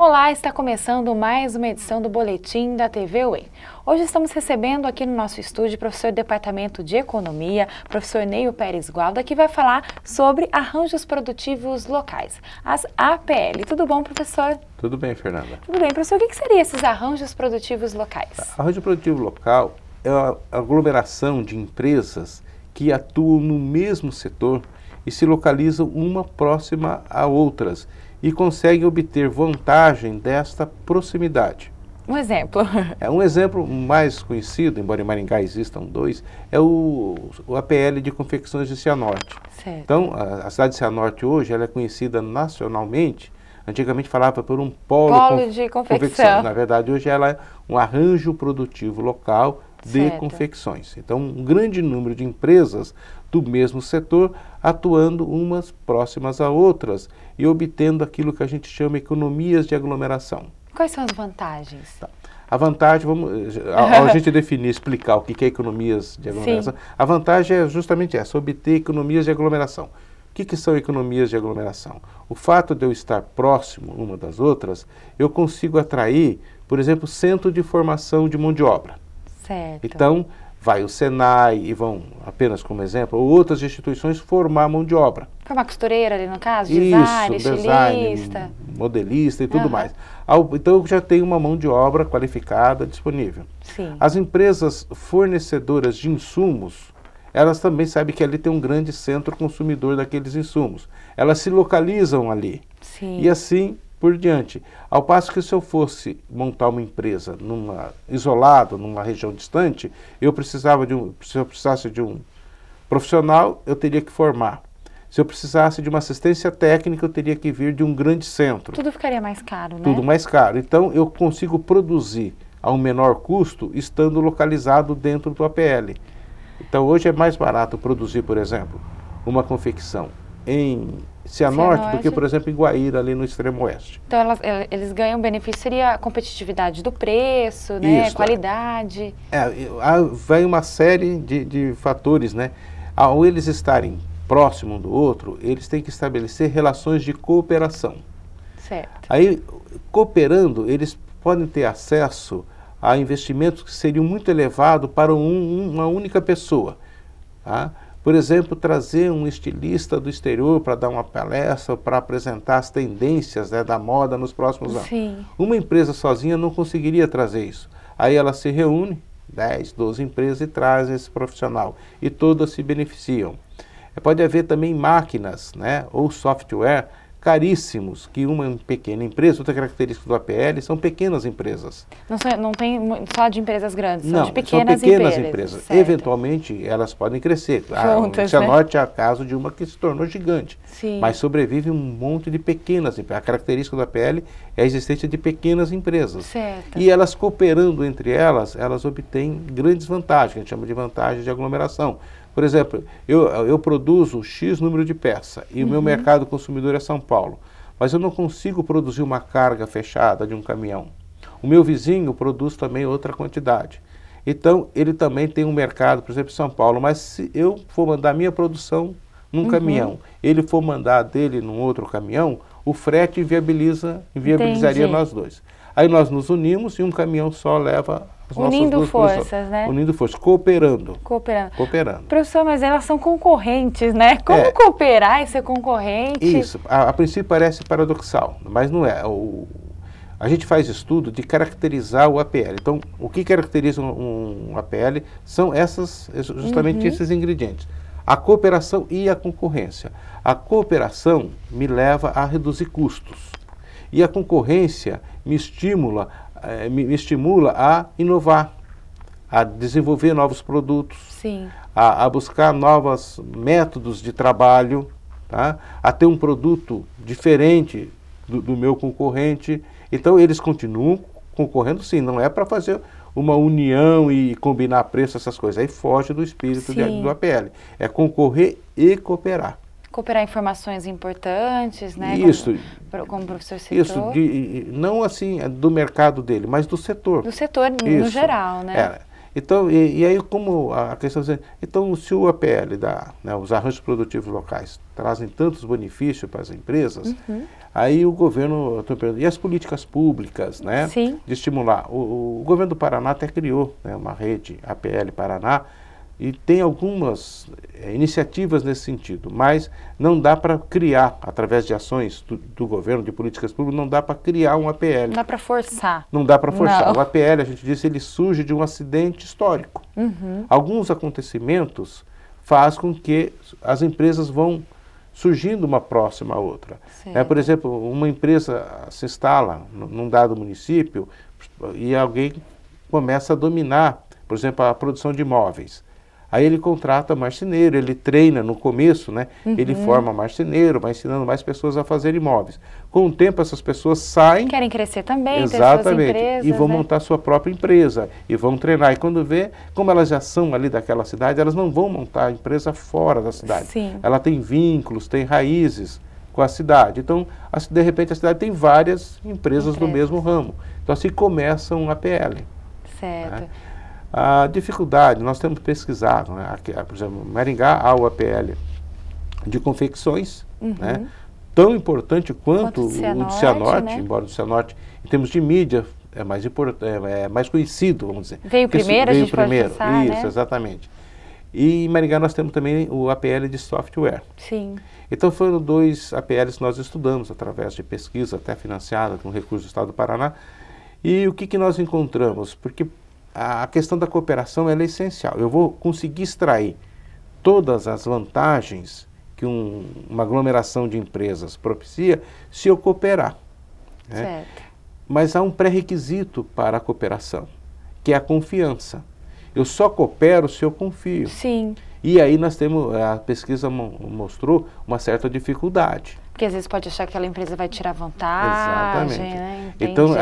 Olá, está começando mais uma edição do Boletim da TV UEM. Hoje estamos recebendo aqui no nosso estúdio o professor do Departamento de Economia, professor Neio Pérez Gualda, que vai falar sobre arranjos produtivos locais, as APL. Tudo bom, professor? Tudo bem, Fernanda. Tudo bem. Professor, o que seriam esses arranjos produtivos locais? Arranjo produtivo local é a aglomeração de empresas que atuam no mesmo setor e se localizam uma próxima a outras e conseguem obter vantagem desta proximidade. Um exemplo. Um exemplo mais conhecido, embora em Maringá existam dois, é o APL de confecções de Cianorte. Certo. Então, a cidade de Cianorte hoje ela é conhecida nacionalmente. Antigamente falava por um polo de confecção. Na verdade, hoje ela é um arranjo produtivo local de confecções. Então, um grande número de empresas do mesmo setor atuando umas próximas a outras e obtendo aquilo que a gente chama economias de aglomeração. Quais são as vantagens? Tá. A vantagem, ao a gente definir, explicar o que é economias de aglomeração, a vantagem é justamente essa, obter economias de aglomeração. O que são economias de aglomeração? O fato de eu estar próximo uma das outras, eu consigo atrair, por exemplo, centro de formação de mão de obra. Certo. Então, vai o Senai e vão, apenas como exemplo, ou outras instituições formar mão de obra. Formar costureira ali no caso, design, estilista, modelista e tudo mais. Então eu já tenho uma mão de obra qualificada disponível. Sim. As empresas fornecedoras de insumos, elas também sabem que ali tem um grande centro consumidor daqueles insumos. Elas se localizam ali. Sim. E assim por diante. Ao passo que se eu fosse montar uma empresa isolado, numa região distante, se eu precisasse de um profissional, eu teria que formar. Se eu precisasse de uma assistência técnica, eu teria que vir de um grande centro. Tudo ficaria mais caro, né? Tudo mais caro. Então, eu consigo produzir a um menor custo, estando localizado dentro do APL. Então, hoje é mais barato produzir, por exemplo, uma confecção em Cianorte do que, por exemplo, em Guaíra, ali no extremo oeste. Então, eles ganham benefício, seria a competitividade do preço, né? Isso, qualidade. Vai uma série de fatores, né? Ao eles estarem próximo um do outro, eles têm que estabelecer relações de cooperação. Certo. Aí, cooperando, eles podem ter acesso a investimentos que seriam muito elevados para uma única pessoa, tá? Por exemplo, trazer um estilista do exterior para dar uma palestra, para apresentar as tendências, né, da moda nos próximos anos. Sim. Uma empresa sozinha não conseguiria trazer isso. Aí ela se reúne, 10, 12 empresas, e traz esse profissional. E todas se beneficiam. Pode haver também máquinas, né, ou software caríssimos, que uma pequena empresa, outra característica do APL, são pequenas empresas. Não tem só de empresas grandes, não, são de pequenas empresas. Certo. Eventualmente, elas podem crescer. Juntas, Cianorte é o caso de uma que se tornou gigante. Sim. Mas sobrevive um monte de pequenas empresas. A característica do APL é a existência de pequenas empresas. Certo. E elas cooperando entre elas, elas obtêm grandes vantagens, que a gente chama de vantagens de aglomeração. Por exemplo, eu produzo X número de peça e o meu mercado consumidor é São Paulo, mas eu não consigo produzir uma carga fechada de um caminhão. O meu vizinho produz também outra quantidade. Então, ele também tem um mercado, por exemplo, em São Paulo, mas se eu for mandar minha produção num caminhão, ele for mandar dele num outro caminhão, o frete inviabilizaria nós dois. Aí nós nos unimos e um caminhão só leva as Unindo nossas duas forças, né? Unindo forças, cooperando. Cooperando. Professor, mas elas são concorrentes, né? Como cooperar e ser concorrente? Isso, a princípio parece paradoxal, mas não é. A gente faz estudo de caracterizar o APL. Então, o que caracteriza um APL são justamente esses ingredientes. A cooperação e a concorrência. A cooperação me leva a reduzir custos. E a concorrência me estimula a inovar, a desenvolver novos produtos, Sim. A buscar novos métodos de trabalho, tá? A ter um produto diferente do meu concorrente. Então, eles continuam concorrendo, sim, não é para fazer uma união e combinar preço, essas coisas. Aí foge do espírito do APL. É concorrer e cooperar. Cooperar informações importantes, né? Isso. Como o professor citou. Isso, não assim do mercado dele, mas do setor. Do setor no geral, né? Então, e aí como a questão... Então, se o APL, né, os arranjos produtivos locais, trazem tantos benefícios para as empresas, aí o governo... E as políticas públicas, né? Sim. De estimular. O governo do Paraná até criou, né, uma rede APL Paraná, e tem algumas iniciativas nesse sentido, mas não dá para criar, através de ações do governo, de políticas públicas, não dá para criar um APL. Não dá para forçar. Não dá para forçar. Não. O APL, a gente disse, ele surge de um acidente histórico. Alguns acontecimentos fazem com que as empresas vão surgindo uma próxima a outra. Por exemplo, uma empresa se instala num dado município e alguém começa a dominar, por exemplo, a produção de imóveis. Aí ele contrata marceneiro, ele treina no começo, né? Ele forma marceneiro, vai ensinando mais pessoas a fazer imóveis. Com o tempo, essas pessoas saem... Querem crescer também, exatamente, ter suas empresas, e vão né? montar sua própria empresa, e vão treinar. E quando vê, como elas já são ali daquela cidade, elas não vão montar a empresa fora da cidade. Sim. Ela tem vínculos, tem raízes com a cidade. Então, de repente, a cidade tem várias empresas do mesmo ramo. Então, assim começa um APL. Certo. Né? A dificuldade, nós temos pesquisado, né? Aqui, por exemplo, em Maringá há o APL de confecções, né? Tão importante quanto o do Cianorte, né? Embora o Cianorte, em termos de mídia, é mais conhecido, vamos dizer. Veio primeiro, a gente pode pensar, isso, né? Exatamente. E em Maringá nós temos também o APL de software. Sim. Então foram 2 APLs que nós estudamos, através de pesquisa, até financiada com recursos do Estado do Paraná. E o que nós encontramos? Porque a questão da cooperação ela é essencial. Eu vou conseguir extrair todas as vantagens que uma aglomeração de empresas propicia se eu cooperar. Né? Certo. Mas há um pré-requisito para a cooperação, que é a confiança. Eu só coopero se eu confio. Sim. E aí nós temos, a pesquisa mostrou uma certa dificuldade. Porque às vezes pode achar que aquela empresa vai tirar vantagem, exatamente. Né? Então,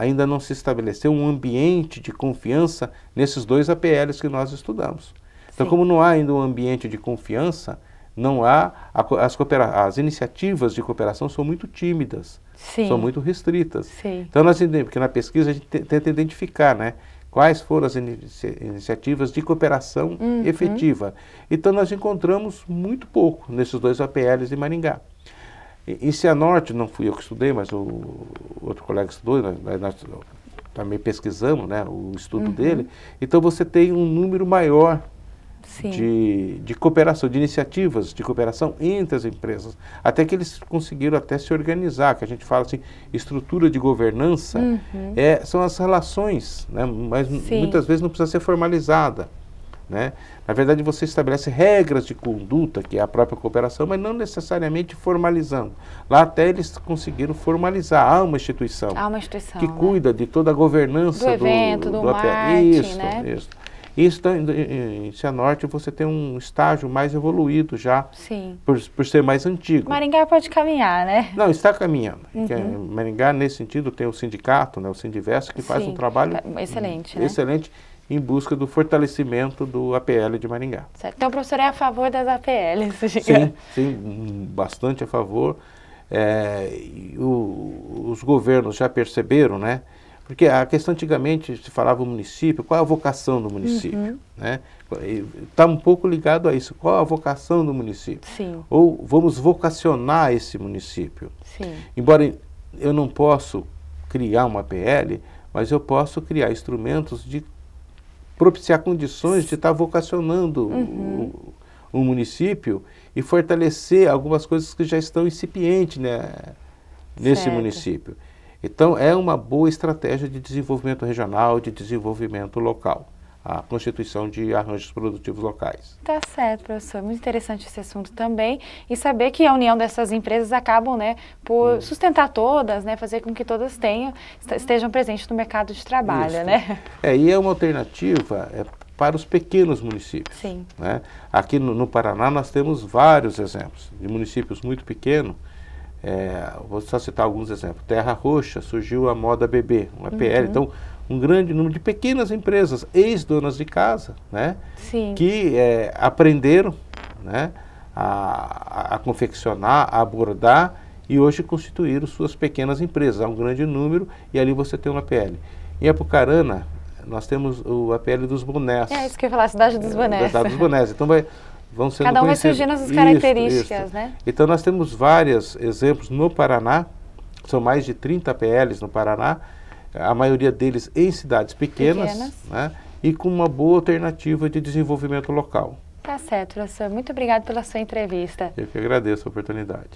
ainda não se estabeleceu um ambiente de confiança nesses 2 APLs que nós estudamos. Então, como não há ainda um ambiente de confiança, não há, as iniciativas de cooperação são muito tímidas, são muito restritas. Sim. Então, nós entendemos, porque na pesquisa a gente tenta identificar, né? Quais foram as iniciativas de cooperação efetiva. Então, nós encontramos muito pouco nesses 2 APLs de Maringá. Em Cianorte, não fui eu que estudei, mas o outro colega estudou, nós também pesquisamos, né, o estudo dele. Então, você tem um número maior de cooperação, de iniciativas de cooperação entre as empresas. Até que eles conseguiram até se organizar, que a gente fala assim, estrutura de governança, são as relações, né, mas muitas vezes não precisa ser formalizada. Né? Na verdade, você estabelece regras de conduta, que é a própria cooperação, mas não necessariamente formalizando. Lá até eles conseguiram formalizar. Há uma instituição, que cuida de toda a governança do evento, do marketing, né? Isso em Cianorte você tem um estágio mais evoluído já, por ser mais antigo. Maringá pode caminhar, né? Não, está caminhando. Maringá, nesse sentido, tem o sindicato, né, o Sindivest, que faz um trabalho excelente, né? Excelente, em busca do fortalecimento do APL de Maringá. Certo. Então o professor é a favor das APLs? Sim, bastante a favor. Os governos já perceberam, né? Porque a questão antigamente se falava o município, qual é a vocação do município? Né? Está um pouco ligado a isso, qual é a vocação do município? Sim. Ou vamos vocacionar esse município? Sim. Embora eu não possa criar uma APL, mas eu posso criar instrumentos de propiciar condições de estar vocacionando o município e fortalecer algumas coisas que já estão incipientes, né, nesse município. Então, é uma boa estratégia de desenvolvimento regional, de desenvolvimento local, a constituição de arranjos produtivos locais. Tá certo, professor. Muito interessante esse assunto também. E saber que a união dessas empresas acabam, né, por sustentar todas, né, fazer com que todas estejam presentes no mercado de trabalho, né? E é uma alternativa para os pequenos municípios. Sim. Né? Aqui no Paraná nós temos vários exemplos de municípios muito pequenos. Vou só citar alguns exemplos. Terra Roxa, surgiu a Moda Bebê, uma APL. Então, um grande número de pequenas empresas, ex-donas de casa, né? Sim. Que aprenderam, né, a confeccionar, a bordar e hoje constituíram suas pequenas empresas. Há um grande número e ali você tem uma APL. Em Apucarana, nós temos o APL dos bonés. É isso que eu ia falar, a cidade dos bonés. A cidade dos bonés. Então vão sendo Cada um vai conhecidos. surgindo as suas características, Isso. né? Então nós temos vários exemplos no Paraná, são mais de 30 APLs no Paraná, a maioria deles em cidades pequenas. Né? E com uma boa alternativa de desenvolvimento local. Tá certo, professor. Muito obrigado pela sua entrevista. Eu que agradeço a oportunidade.